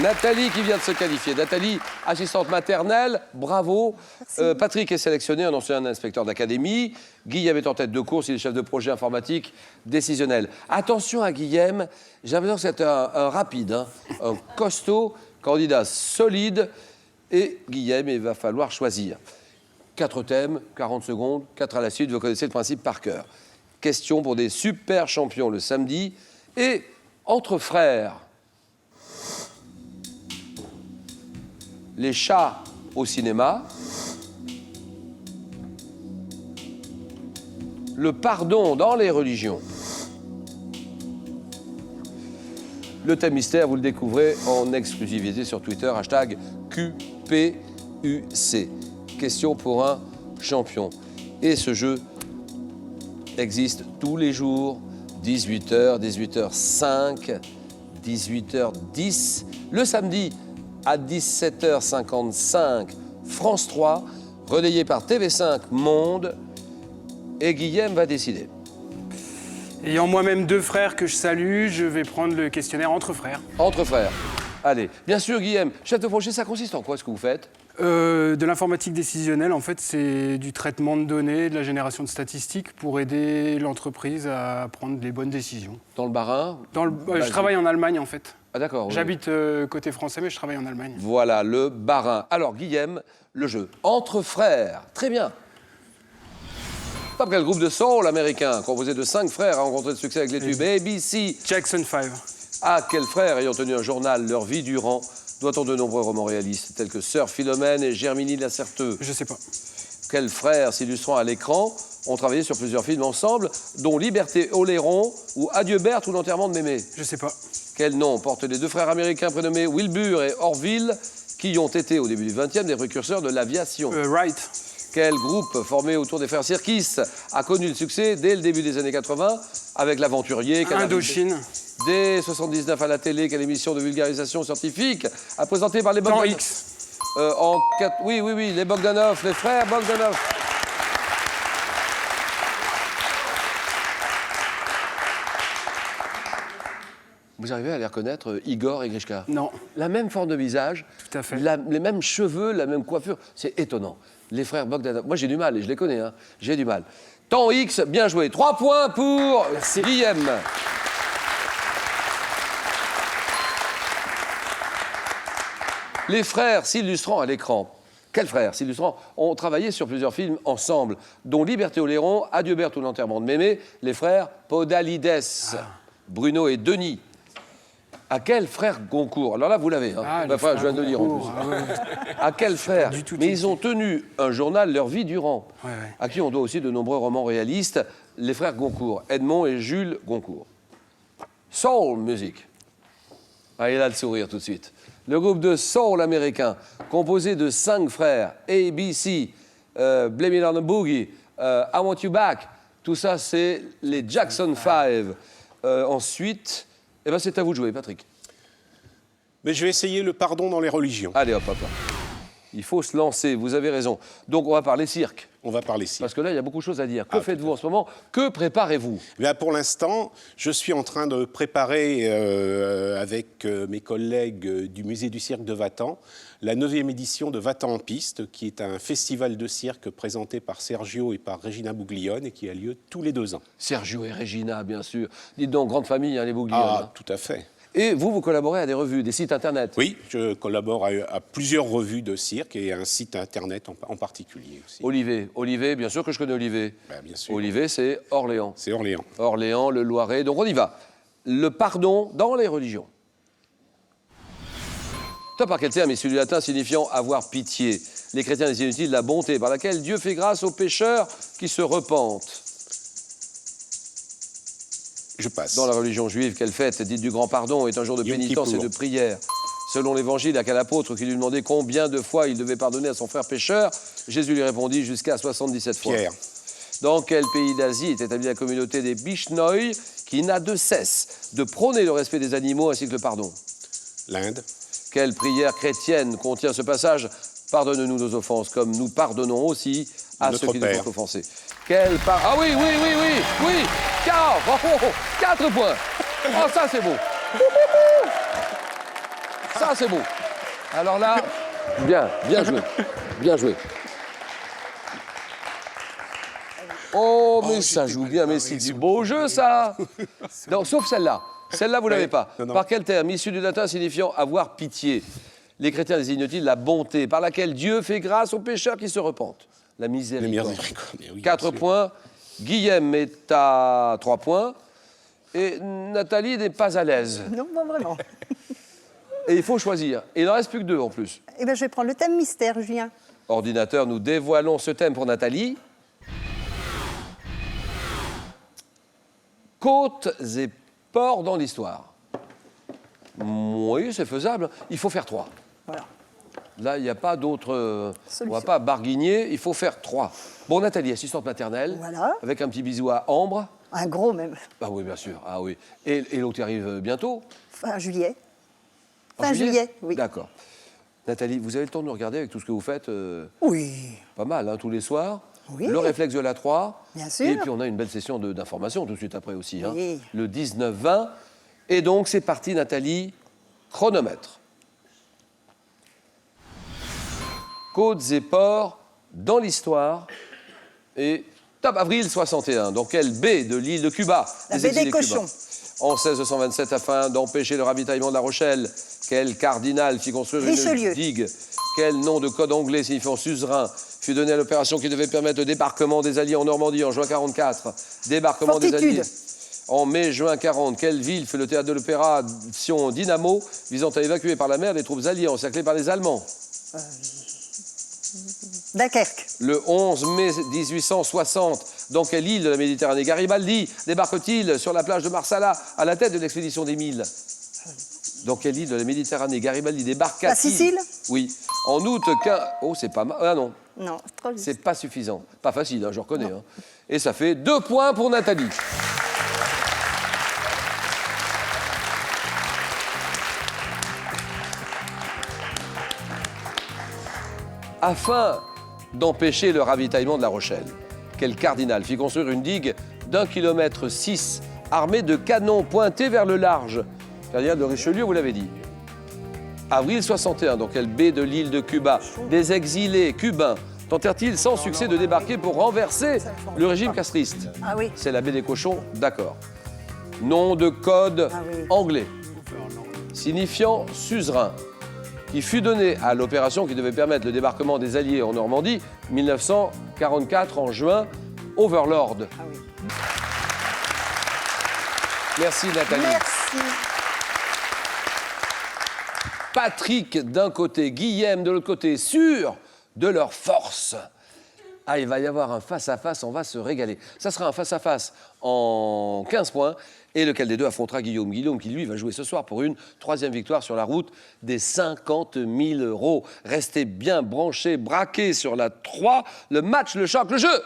Nathalie qui vient de se qualifier. Nathalie, assistante maternelle, bravo. Patrick est sélectionné, un ancien inspecteur d'académie. Guillaume est en tête de course, il est chef de projet informatique décisionnel. Attention à Guillaume, j'ai l'impression que c'est un rapide, hein, un costaud, candidat solide. Et Guillaume, il va falloir choisir. 4 thèmes, 40 secondes, 4 à la suite, vous connaissez le principe par cœur. Question pour des super champions le samedi. Et entre frères, les chats au cinéma, le pardon dans les religions. Le thème mystère, vous le découvrez en exclusivité sur Twitter, hashtag QPUC. Question pour un champion. Et ce jeu existe tous les jours, 18h, 18h05, 18h10. Le samedi, à 17h55, France 3, relayé par TV5 Monde. Et Guillaume va décider. Ayant moi-même 2 frères que je salue, je vais prendre le questionnaire entre frères. Entre frères. Allez. Bien sûr, Guillaume, chef de projet, ça consiste en quoi ce que vous faites? De l'informatique décisionnelle, en fait, c'est du traitement de données, de la génération de statistiques pour aider l'entreprise à prendre les bonnes décisions. Dans le Bas-Rhin? Je travaille en Allemagne, en fait. Ah d'accord. Oui. J'habite côté français, mais je travaille en Allemagne. Voilà, le Bas-Rhin. Alors, Guillaume, le jeu. Entre frères. Très bien. Après le groupe de soul américain, composé de 5 frères, a rencontré le succès avec les tubes ABC. Jackson 5. À quels frères, ayant tenu un journal leur vie durant, doit-on de nombreux romans réalistes, tels que Sœur Philomène et Germinie Lacerteux? Je sais pas. Quels frères, s'illustrant à l'écran, ont travaillé sur plusieurs films ensemble, dont Liberté Oléron ou Adieu Berthe ou L'enterrement de Mémé? Je sais pas. Quel nom portent les 2 frères américains prénommés Wilbur et Orville, qui ont été, au début du XXe, des précurseurs de l'aviation? Wright. Quel groupe formé autour des frères Sirkis a connu le succès dès le début des années 80 avec l'aventurier Indochine. Dès 79 à la télé, quelle émission de vulgarisation scientifique a présenté par les Temps Bogdanov? X. Oui, les Bogdanov, les frères Bogdanov. Vous arrivez à les reconnaître, Igor et Grishka? Non. La même forme de visage, Tout à fait. les mêmes cheveux, la même coiffure. C'est étonnant. Les frères Bogdanov. Moi, j'ai du mal, et je les connais, hein. J'ai du mal. Temps X, bien joué. 3 points pour Guillaume. Les frères s'illustrant à l'écran. Quels frères s'illustrant ont travaillé sur plusieurs films ensemble, dont Liberté Oléron, Adieu Berthe ou L'enterrement de Mémé, les frères Podalides, Bruno et Denis. À quel frère Goncourt? Alors là, vous l'avez. Hein. Enfin, je viens de le dire en plus. À quel frère? Mais ils ont tenu un journal leur vie durant, à qui on doit aussi de nombreux romans réalistes, les frères Goncourt, Edmond et Jules Goncourt. Soul Music. Ah, il a le sourire tout de suite. Le groupe de soul américain, composé de 5 frères, ABC, Blame It on the Boogie, I Want You Back, tout ça, c'est les Jackson 5. Ensuite, eh ben, c'est à vous de jouer, Patrick. Mais je vais essayer le pardon dans les religions. Allez, hop. Il faut se lancer, vous avez raison. Donc, on va parler cirque. On va parler cirque. Parce que là, il y a beaucoup de choses à dire. Que faites-vous en ce moment? Que préparez-vous? Bien, pour l'instant, je suis en train de préparer, avec mes collègues du Musée du Cirque de Vatan, la 9e édition de Vatan en piste, qui est un festival de cirque présenté par Sergio et par Regina Bouglione et qui a lieu tous les 2 ans. Sergio et Regina, bien sûr. Dites donc, grande famille, hein, les Bouglione. Ah, tout à fait. Et vous collaborez à des revues, des sites internet? Oui, je collabore à plusieurs revues de cirque et à un site internet en particulier aussi. Olivet, bien sûr que je connais Olivet. Ben, bien sûr. Olivet, c'est Orléans. C'est Orléans. Orléans, le Loiret. Donc on y va. Le pardon dans les religions. Top par quel terme est celui latin signifiant avoir pitié? Les chrétiens désignent-ils la bonté par laquelle Dieu fait grâce aux pécheurs qui se repentent? Je passe. Dans la religion juive, quelle fête, dite du grand pardon, est un jour de Yom pénitence et Kippour. de prière? Selon l'Évangile, à quel apôtre qui lui demandait combien de fois il devait pardonner à son frère pécheur, Jésus lui répondit jusqu'à 77 fois. Pierre. Dans quel pays d'Asie est établie la communauté des Bishnoi qui n'a de cesse de prôner le respect des animaux ainsi que le pardon? L'Inde. Quelle prière chrétienne contient ce passage? Pardonne-nous nos offenses, comme nous pardonnons aussi à Notre ceux qui nous Père. ont offensés. Ah oui, 4 points. Oh, ça, c'est beau. Ça, c'est beau. Alors là, bien joué. Bien joué. Oh, mais ça joue bien, mais c'est du beau jeu, ça. Non, sauf celle-là. Celle-là, vous ne l'avez pas. Non. Par quel terme, issu du latin signifiant avoir pitié, les chrétiens désignent-ils la bonté par laquelle Dieu fait grâce aux pécheurs qui se repentent? La miséricorde. Oui, 4 points. Guillaume est à 3 points. Et Nathalie n'est pas à l'aise. Non, pas vraiment. Et il faut choisir. Et il n'en reste plus que 2 en plus. Eh bien, je vais prendre le thème mystère, Julien. Ordinateur, nous dévoilons ce thème pour Nathalie. Côtes et ports dans l'histoire. Oui, c'est faisable. Il faut faire 3. Voilà. Là, il n'y a pas d'autre... on ne Solution. va pas barguigner, il faut faire 3. Bon, Nathalie, assistante maternelle. Voilà. Avec un petit bisou à Ambre. Un gros même. Ah oui, bien sûr. Ah oui. Et l'autre arrive bientôt. Fin juillet. En Fin juillet, oui. D'accord. Nathalie, vous avez le temps de nous regarder avec tout ce que vous faites Oui. pas mal, hein, tous les soirs. Oui. Le réflexe de la 3. Bien sûr. Et puis on a une belle session d'information tout de suite après aussi. Hein. Oui. Le 19-20. Et donc c'est parti, Nathalie. Chronomètre. Côtes et ports dans l'histoire. Et top, avril 61. Dans quelle baie de l'île de Cuba? La les baie exilés des Cochons. cubains. En 1627, afin d'empêcher le ravitaillement de La Rochelle, quel cardinal fit construire Richelieu. une digue? Quel nom de code anglais signifiant suzerain fut donné à l'opération qui devait permettre le débarquement des Alliés en Normandie en juin 44? Débarquement des Fortitude. Alliés. En mai-juin 40, quelle ville fut le théâtre de l'opération Dynamo visant à évacuer par la mer les troupes alliées encerclées par les Allemands? Dunkerque. Le 11 mai 1860, dans quelle île de la Méditerranée Garibaldi débarque-t-il sur la plage de Marsala à la tête de l'expédition des 1000? Dans quelle île de la Méditerranée Garibaldi débarque-t-il? La Sicile. Oui. En août 15... Oh, c'est pas mal. Ah non, Non, c'est trop juste. c'est pas suffisant. Pas facile, hein, je reconnais. Hein. Et ça fait 2 points pour Nathalie. Afin d'empêcher le ravitaillement de La Rochelle, quel cardinal fit construire une digue d'1,6 km armée de canons pointés vers le large? Cardinal de Richelieu, vous l'avez dit. Avril 61, dans quelle baie de l'île de Cuba des exilés cubains tentèrent-ils sans succès de débarquer pour renverser le régime castriste? Ah oui. C'est la baie des Cochons, d'accord. Nom de code Ah oui. anglais, signifiant suzerain, qui fut donné à l'opération qui devait permettre le débarquement des Alliés en Normandie, 1944 en juin, Overlord. Ah oui. Merci Nathalie. Merci. Patrick d'un côté, Guillaume de l'autre côté, sûr de leur force. Ah, il va y avoir un face-à-face, on va se régaler. Ça sera un face-à-face en 15 points. Et lequel des deux affrontera Guillaume? Guillaume qui, lui, va jouer ce soir pour une 3e victoire sur la route des 50 000 €. Restez bien branchés, braqués sur la 3. Le match, le choc, le jeu.